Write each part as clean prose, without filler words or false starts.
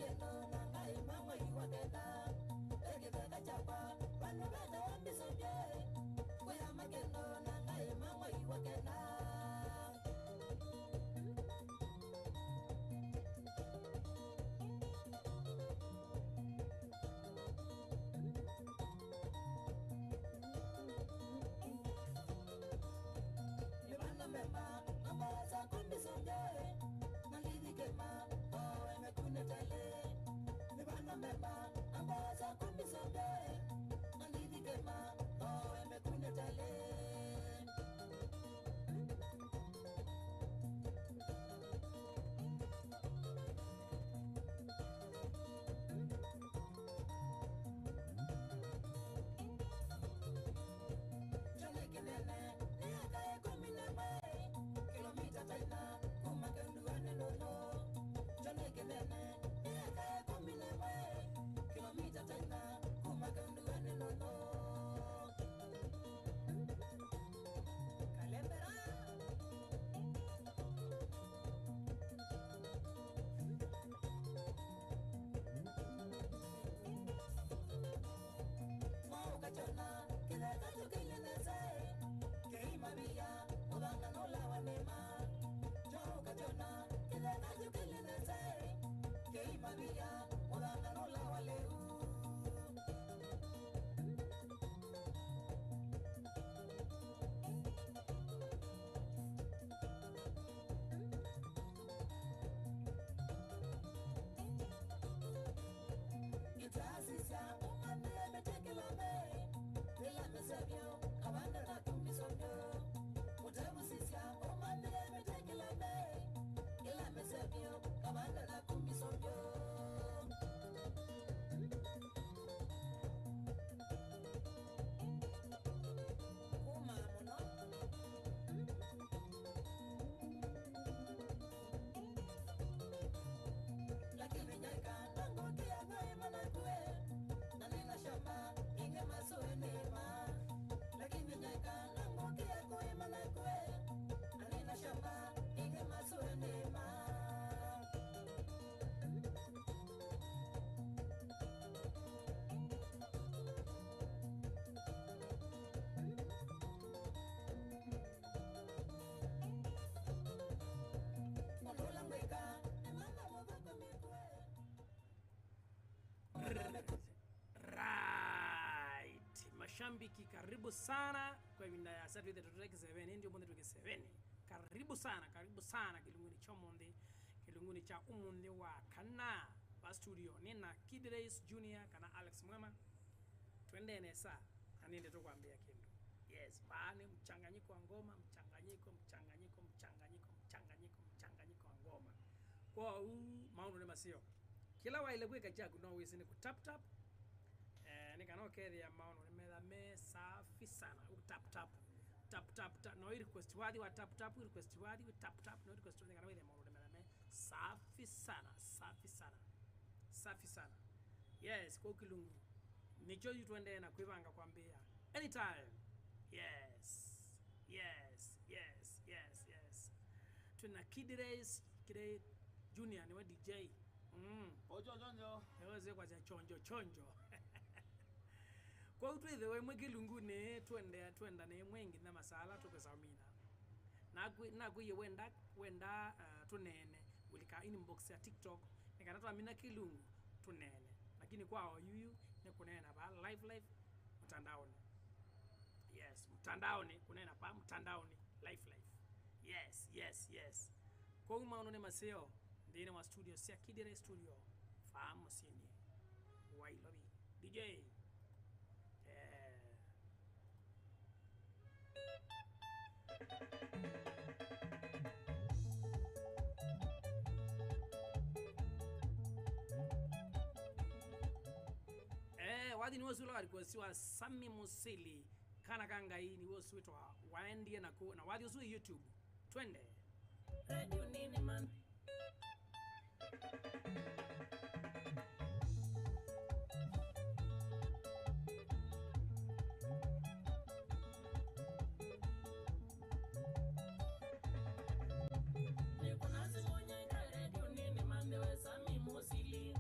mageno na ngai mama iwakena egitaka chapa bana bana wambisoje kuya mageno na ngai mama iwakena Ibana mema ambaza kumbisoje malidikema owe mekunetele Ibana mema ambaza kumbisoje malidikema owe mekunetele Mashambiki karibu sana kwa winda ya Saturday Track 7 ndio bonde tuke 7 karibu sana kilunguni cha monde kilunguni cha umunde wa kana wa studio nina Kid Race Junior kana Alex Mwema twende nesa anende tukwambia kindu yes bani mchanganyiko wa ngoma mchanganyiko wa ngoma kwa huu maundu ni masio kila waile kweka chagu no wisi ni kutap nikano kedi ya maono nimedame safi sana tap no request wadi wa tap request wadi wa tap no request nikano ile maono nimedame safi sana yes kwa kilungu nicho tuende na kuivanga kwambia anytime yes tuna Kid Race Junior ni wa DJ Ojonjo yaweze kwa chonjo kwa utwethe we mwekilungu ne twenda ne mwengi na masala tukesamina na kuye wenda tunene ulika inbox ya TikTok nikana twamina kilungu tunene lakini kwao yuyu ne kunena ba live mtandaoni yes mtandaoni kunena pa mtandaoni live yes kwa umaono ne maseo ndine wa studio sia Kid Race studio fahamu sini wailobi DJ wadi ni wosu lawari kwa siwa Sami Musili kana kanga hii ni wosu witwa waendie na wadi wosu YouTube twende radio nini man Sami Musili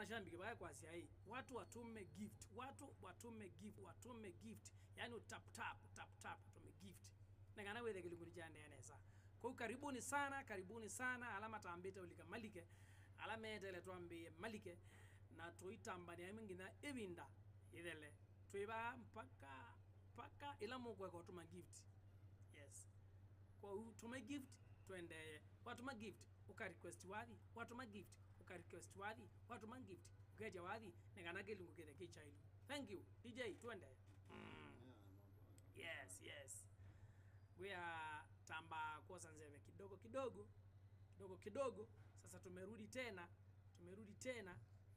mashambiki baya kwa hii watu watume gift, watu watume gift, yani tap tume gift ningana wethe kilunguni jande yanesa. Kwa karibuni sana alama tambita ulika malike alama etele tuambie malike na tuitamba ni mingina ebinda idele tuiba mpaka ila mukwe kwa tuma gift. Yes, kwa tuma gift twende watuma gift uka request wadi, watuma gift uka request wadi, watuma gift ukaja wadi ningana kilungu kile kichailu. Thank you DJ, twende. Yes, we are tamba kwa sanzeve kidogo. Sasa tumerudi tena.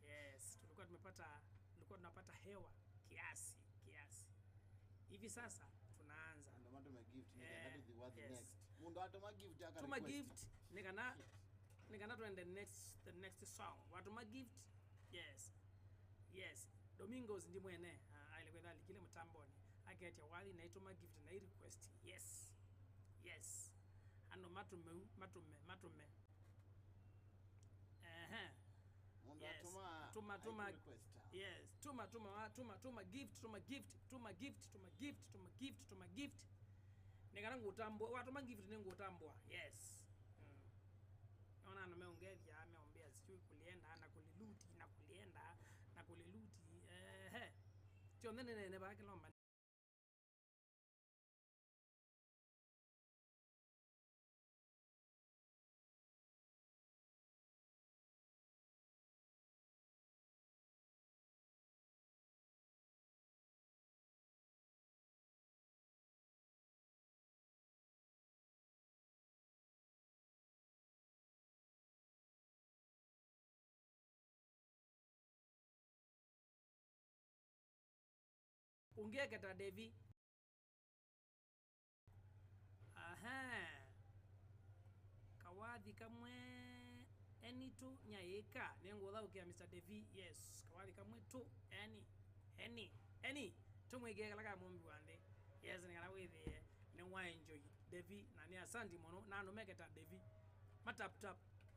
Yes, tulikuwa tunapata hewa kiasi hivi. Sasa tunaanza tuma gift nikana tuende the next song watuma gift. Yes, Domingos ndi mwene alikwenda kile mtamboni aketi wali na ituma gift na request. Yes ano matume yes tuma gift nikana ngutambwa watuma gift ni ngutambwa. Yes, naona ameongea ameombea sijui kulienda na kuliluti tio nene baki lomba ungeketa Devi. Kawadhi kamwe enitu nyaika nengotha ukia Mr. Devi. Yes, kawadhi kamwe tu any tumwege kala mumbi wande. Yes, ngala wethe ne wa enjoy Devi na ni asandi mono na no meketa Devi matap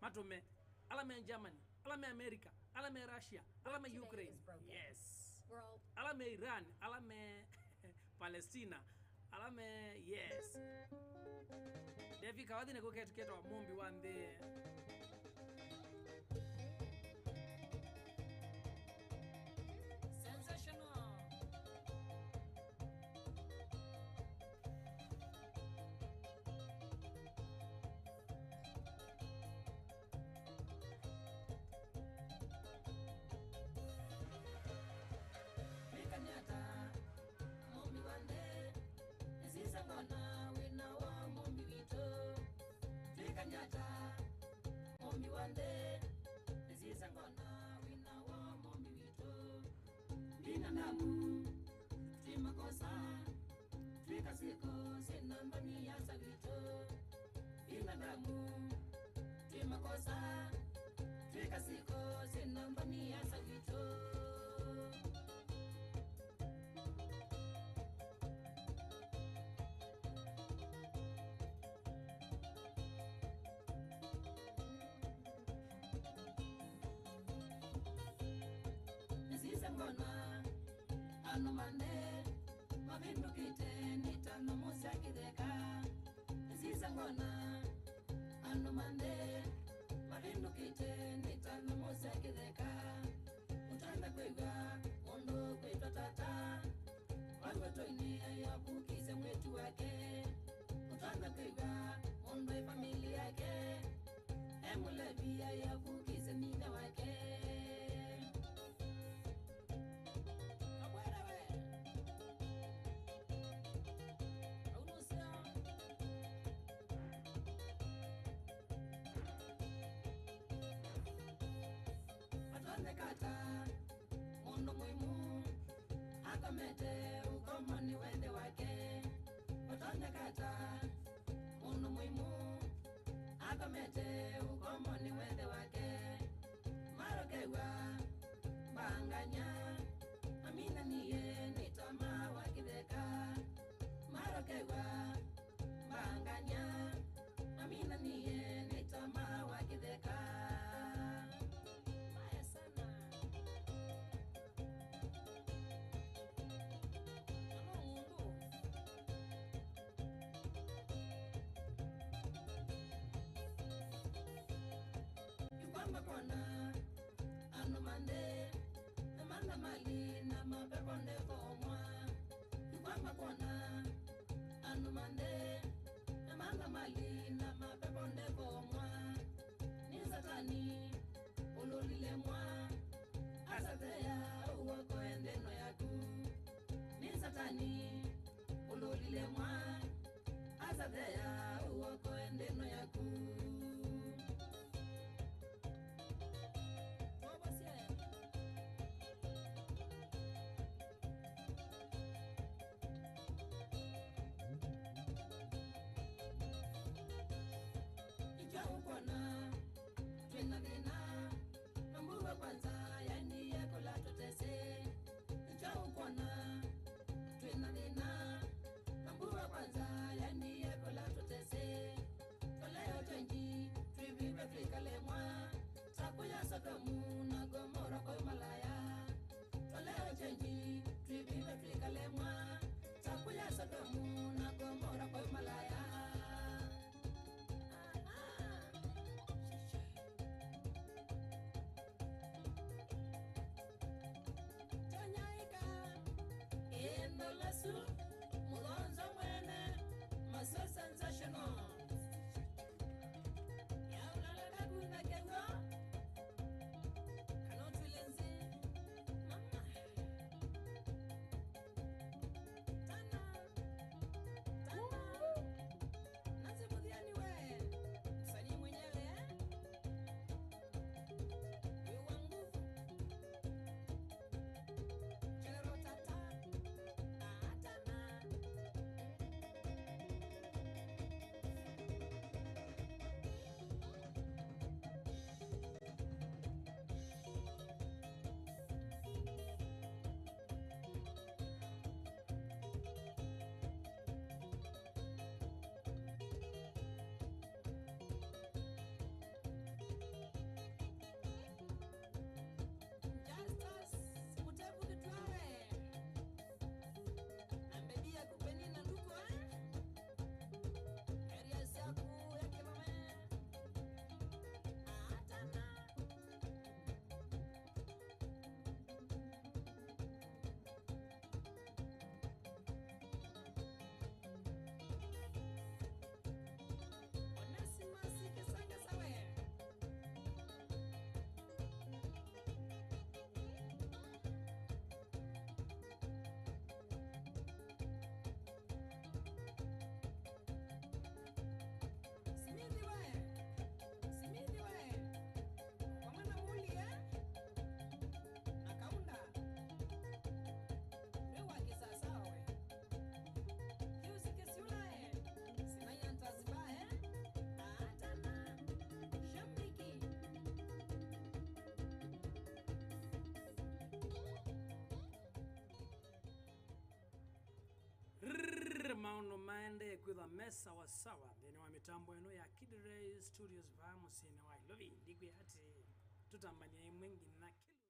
matume alame Germany, alame America, alame Russia, alame Ukraine. Yes, alame Iran, alame Palestina, alame yes. Devi kawadhi ne kuketu wa mumbi wande. Sensational. Binadamu tumakosa tukasiko senambani ya sabito. Binadamu tumakosa tukasiko senambani ya sabito. Anomande mabindukite nitano musakideka zizangona. Anomande mabindukite nitano musakideka utanda kwega ondo kwetwa tata walweto ini ya bukise mwetu wake utanda kwega ondo familia yake emulebia ya bukise mina wake. Mundo muimu akamete ukomani wende wake. Otone kata mundo muimu akamete ukomani wende wake. Marokewa banganya amina niye nitama wakideka. Marokewa banganya amina niye nitama wakideka. Maya sana ukona anumande manga mali na mapepo ndeko mwa ni satani ulolile mwa asatea uwako endeno yaku ni satani ulolile mwa asatea uwako endeno yaku. Mauno mande kwitha mesa wa sawa thini wa mitambo eno ya Kid Ray Studios va musine wa Ilovi ndigwe ati tutambanya imwe ngina kilu.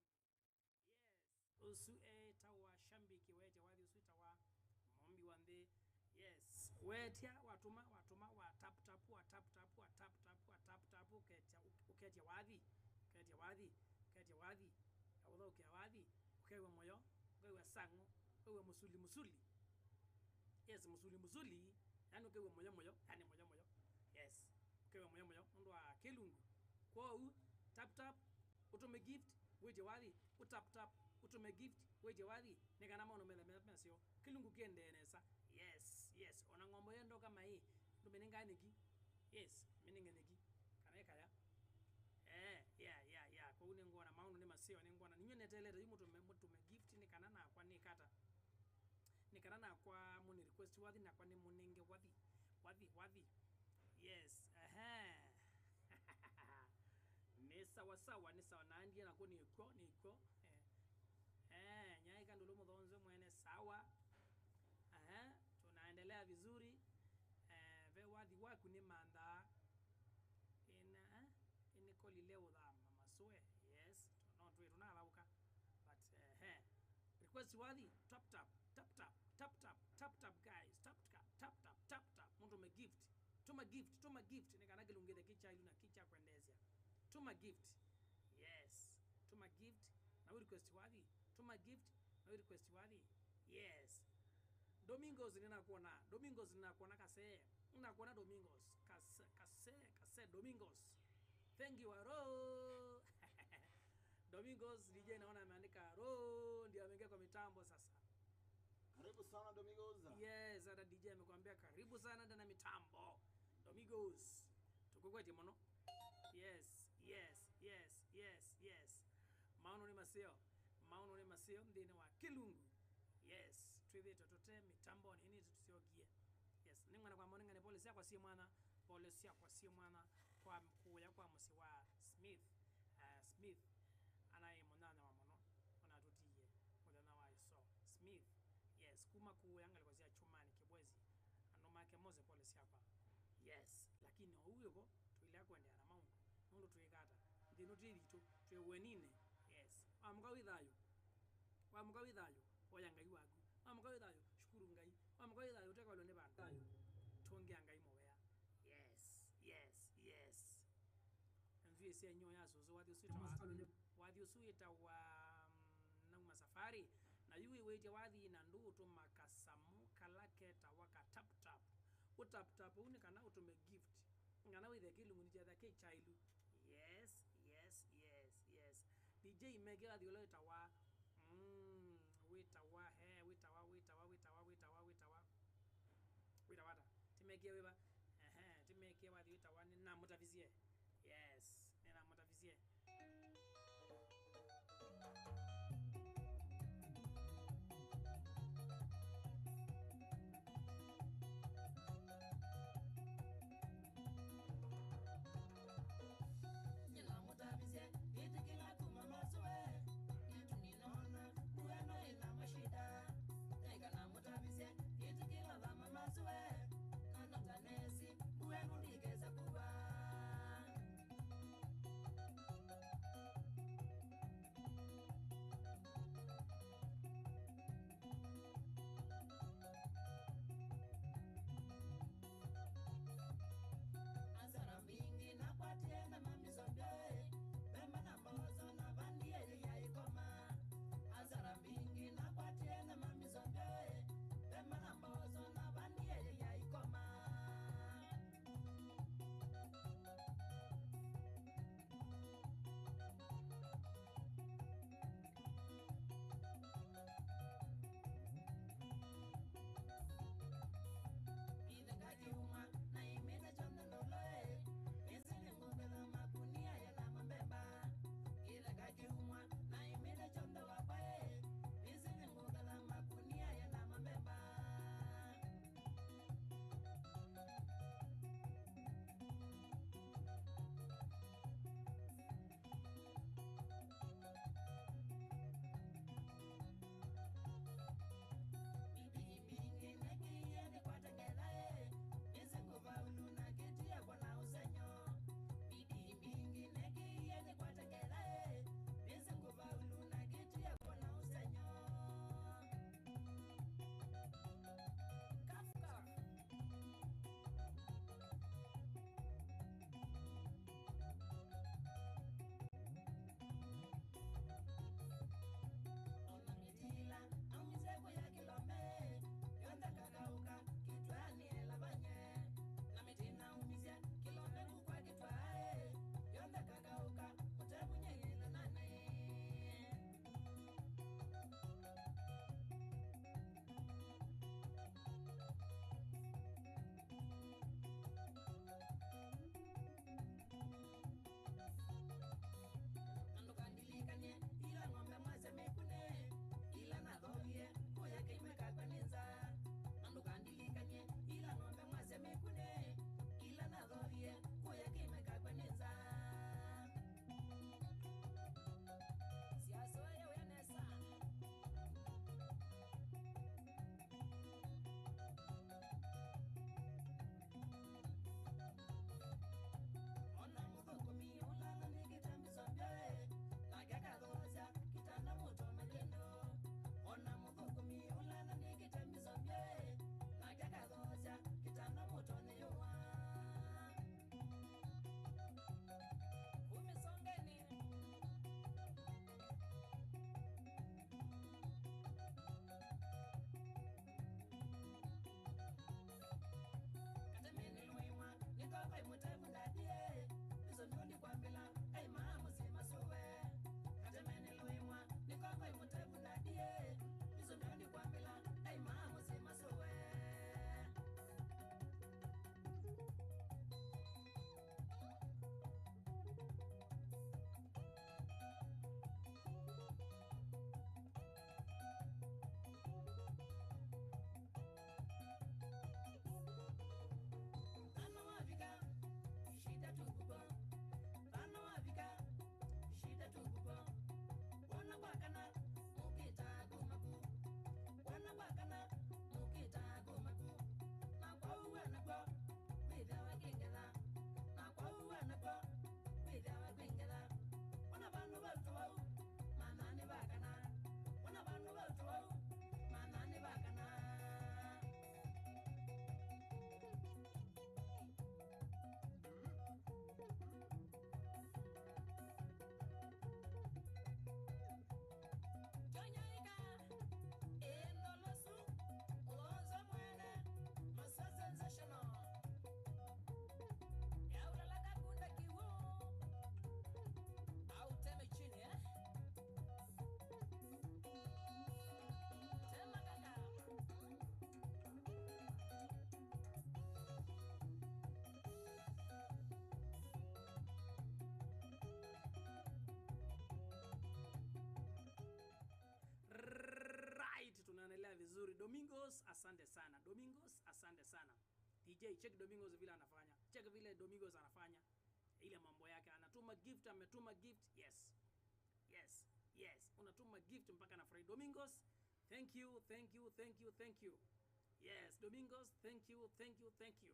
Yes, usu tawa shambiki wete wathi usu tawa mombi wande. Yes, wetia watuma wa tap tap uketia wathi awulo ukewathi ukewe moyo ukewe sango ukewe musuli. Yes, musuli yani ukewe moyo yani moyo. Yes, ukewe moyo ndo wa kelungu kwa tap utume gift weje wathi utap utume gift weje wathi nikana maono mele mesio kelungu kiende nesa. Yes ona ngombo yendo kama hii ndo menenganiki. Yes menenganiki kana kaya yeah kwa une ngona maono ni masio ni ngona ninyo neteleta yumo tume gift nikana na kwa nikata nikana na kwa muni request wathi na kwa ni munenge wathi. Yes ni sawa na ndiye na kuni iko nyai kandolo mudhonzo mwene sawa. Tunaendelea vizuri ve wathi waku ni manda in koli leo dha mama soe. Yes tunalauka but request wathi tap tap guys tap mtu me gift tuma gift nikana gelungede kicha ilu na kicha kuendezea tuma gift. Yes tuma gift na request wathi tuma gift na request wathi. Yes Domingos ninakuona kase. Ninakuona Domingos. Kase Domingos. Thank you aro. Domingos DJ naona ameandika ro ndio ameingia kwa mitambo sasa. Karibu sana Domingos. Yes, hata DJ amekwambia karibu sana ndani ya mitambo. Domingos. Tuko kweti mono? Yes. Maono ni maseo ndine wa Kilungu. Yes, twive totote mitambo nini tusiogie. Yes, ningwana kwa moninga ni polisi kwa si mwana kwa mkuu ya kwa msi wa Smith anaye monana wa mono ona tutiye modana wa iso Smith. Yes, kuma kuu yanga alikuwa chumani kibwezi anoma ke moze polisi hapa. Yes, lakini huyo ko tuile kwenda na maundu mundu tuikata ndino tirito twewenine. Yes, amuka withayo oyanga iwagu amuka withayo shukuru ngai amuka withayo teka lone bantu tonge ngai moya. Yes envie se nyo yazo zo wathi usuita wa na safari na yuwe wete wathi na nduto makasamu kalake tawaka tap utap unikana utume gift ngana withe Kilungu ni jatha ke chailu. Yes DJ Megela diolo tawa wita timekia weba timekia wa wita wa nina mutavizie. Yes, nina mutavizie. Nina mutavizie itikila kumamazwe yetuninona bueno ina mashida tegana mutavizie itikila mamazwe kana tanesi bueno ligeza kuba asante sana. Domingos, asante sana. DJ, check Domingos vile anafanya. Check vile Domingos anafanya. Ile mambo yake, anatuma gift, ametuma gift. Yes. Yes. Yes. Unatuma gift mpaka na Friday. Domingos, thank you, thank you, thank you, thank you. Yes, Domingos, thank you, thank you, thank you.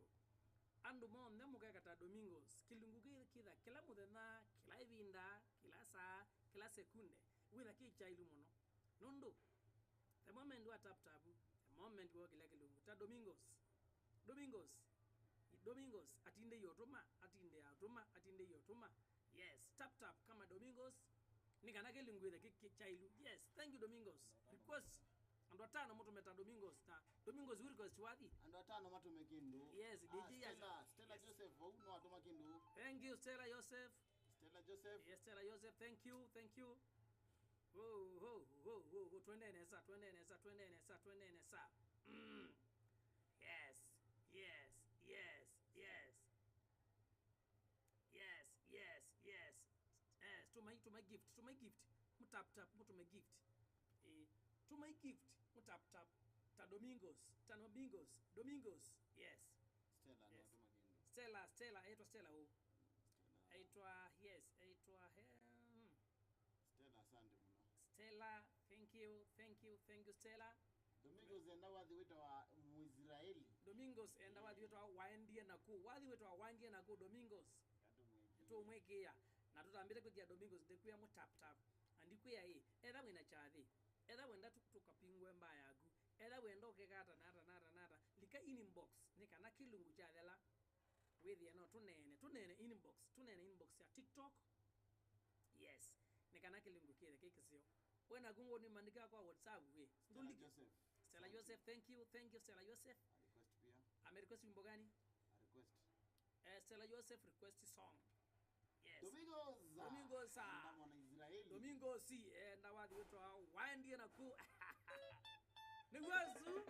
Andu mo nemuka kata Domingos, kilunguki kida kila mudena, kila ibinda, kila saa, kila sekunde. Wila ki chailu mono. Nondo. The moment we tap tabu, the moment we kila kilungu. Ta Domingos. Domingos. Domingos atinde yotuma, atinde yotuma, atinde yotuma. Yes, tap tap kama Domingos. Nika na kilungu the ki chailu. Yes, thank you Domingos. Request and watano moto meta Domingos na Domingos will request wadi. And watano matu mekindu. Yes, DJ Stella yes. Joseph no atoma kindu. Thank you Stella Joseph. Stella Joseph. Yes, Stella Joseph, thank you, thank you. Whoa, twende nesa. Yes. Yes, to my gift. Mutap tap, to my gift. To my gift, mutap tap. Ta Domingos. Yes. Stella yes. no atoma kindu. Stella, Stella who? Yes, Stella asante muno. Stella, thank you Stella. Domingos enda wadhi wetu wa Muisraeli. Domingos enda wadhi wetu wa waendie naku. Wadhi wetu wa waendie naku Domingos. To mwekia. Na tutambire kwa Domingos ndekuya mu tap tap. Andikuya either wena chathi. Either wenda tukapingwe mbaya yagu. Either wenda okekata nata. Lika inbox nika na kilungu chathela. Wethi no tunene inbox ya TikTok. Yes. Nikana kilungu kile kikisio. Wena gungo ni mandika kwa WhatsApp we. Stella Joseph, thank you Stella Joseph. A request pia. Ame request wimbo gani? A request. Stella Joseph request song. Yes. Domingos. Ndamwa na Israeli. Domingos na wadi wetu waendie na ku. Nigwazu.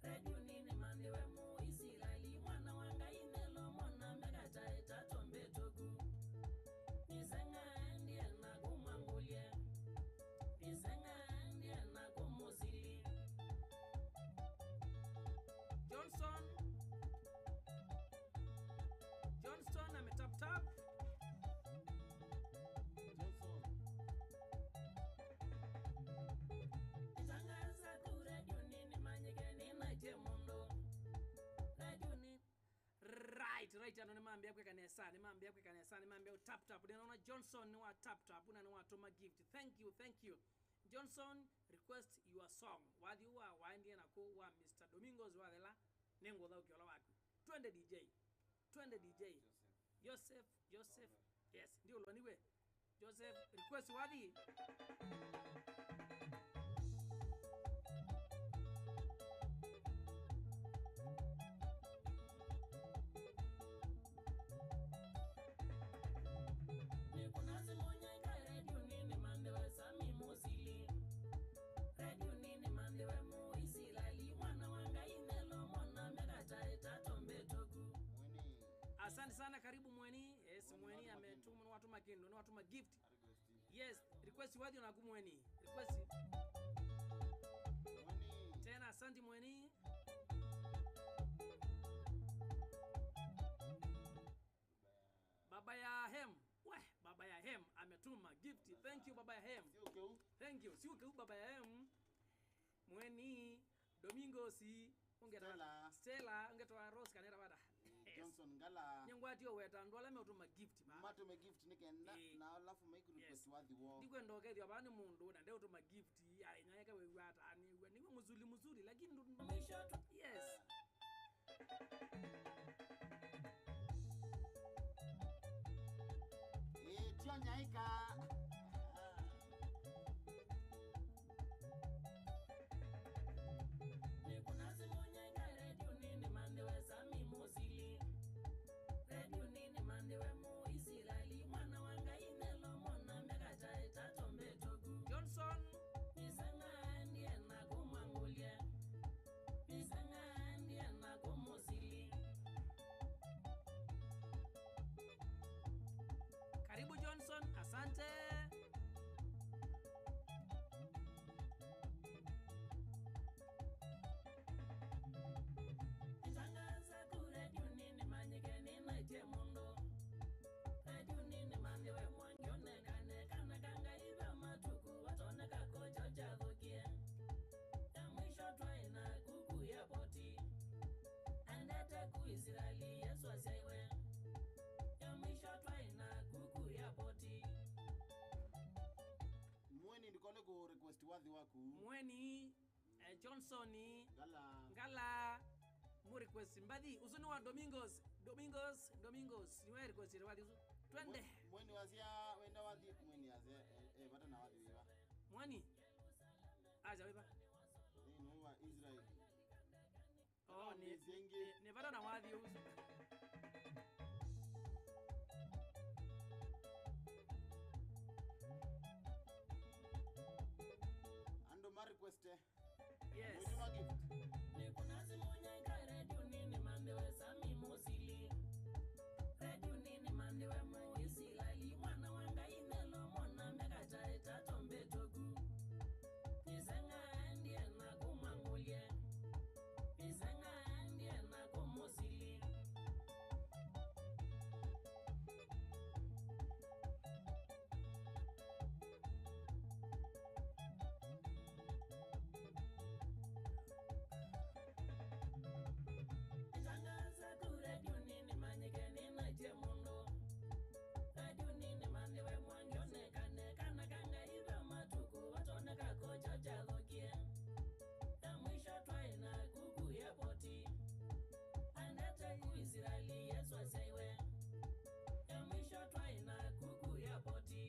Radio nini mandewe mu Israeli mwana wanga inelo mwana megata etatombe togu nisenga ndiye na kumangulie nisenga ndiye na kumuzili Johnston ametap tap. Right anonimambia kwa kanesa nimambia tap tap ninaona Johnson ni wa tap tap una ni wa toma gift. Thank you Johnson, request your song wadi wa waendie na ko wa Mr Domingos wa dela nengo dha ukiola wako twende DJ Joseph yes ndio loniwe Joseph request wadi Radio nini mandewe mu Israeli mwana wanga inelo mwana megata etatombe togu. Asante sana, karibu Mweni. Yes, Mweni ametuma watu makendo na watu ma gift. Yes, request wadi na kumweni. Request. Tena asante Mweni. Baba ya Hem. Baba ya Hem ametuma gift. Thank you Baba ya Hem. Thank you. Siuke Baba ya Hem. Mweni Domingos Stella ungetoa Rose kanera bada. Johnson ngala nyangwati oweta ndwala metuma gift ba. Matuma gift nikenda na alafu make request wathi wo. Ndiko ndoke thio bani mundu na ndio tuma gift ya nyaka wewe hata ani niwe muzuri lakini ndo yes. Nyaika radio nini mandewe sami muzili radio nini mandewe mu Israeli mwana wanga inelo mwana megata etatombe togu Johnson nisenga ndiye na kumangulie Mweni Johnson Ngala mu request mbadi usuni wa Domingos ni wa request wadi usu twende mweni wazia wenda wadi mweni azia bata na wadi wiwa Mweni aja wiba ni wa Israel ni bata na wadi usu ando ma request yes Mwituma gift Ni kunazi mwenye radio nini mandewe sami mosili Radio nini mandewe moisi lali mwana wanga inelo mwana mega chaita tombe togu Nisenga andie na kumangulie Nisenga andie na kumosili Tangaza tu radio nini manyekeni na jemundo Radio nini mandewe mwangione kana kanga iva matuku watoneka kocha chalokie ya mwisho twaina kuku ya poti Andete kuisirali yesu aseiwe ya mwisho twaina kuku ya poti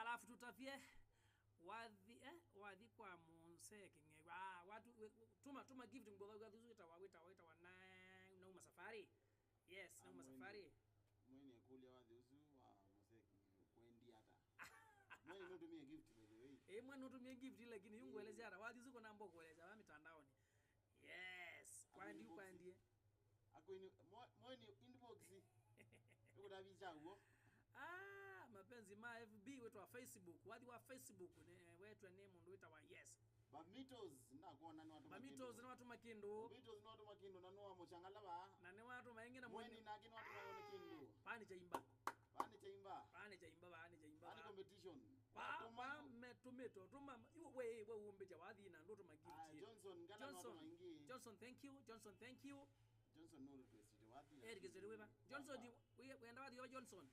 alafu tutafie wadhi kwa monseke nge watu tuma gift ngoba gazuita wawita na uma safari yes na uma safari mweni ekulia wadi usu wa moseki kwendi hata mweni nutumie gift by the way mwana nutumie gift lakini yunguelezea ara wadhi usu kona mboko kueleza wa mitandaoni yes kwandi ako mweni inbox yuko dabi chawo mapenzi ma FB wetu wa Facebook wadhi wa Facebook wetu ne mundu wita wa yes Bamitos na kuona ni watu Bamitos na watu makindo na no mochangala ba na ne watu maingi na mweni na kini watu maone kindo pani chaimba pani competition pa metumeto tuma we umbeja wadhi na ndo tuma gift Johnson ngala watu maingi Johnson thank you Johnson no request wadhi Erigezele weba Johnson we enda wadhi Johnson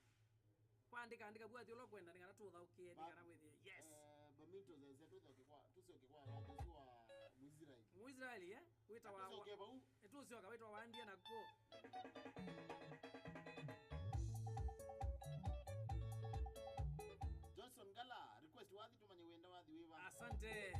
andika bwa thio kwenda ngara tutha ukiedi kana withie yes Bamitos zetu tusiokekwa watu wa Muisraeli wita wa tusioka wita wa India na ko Johnson ngala request wadhi tumanye wenda wadhi wiwa asante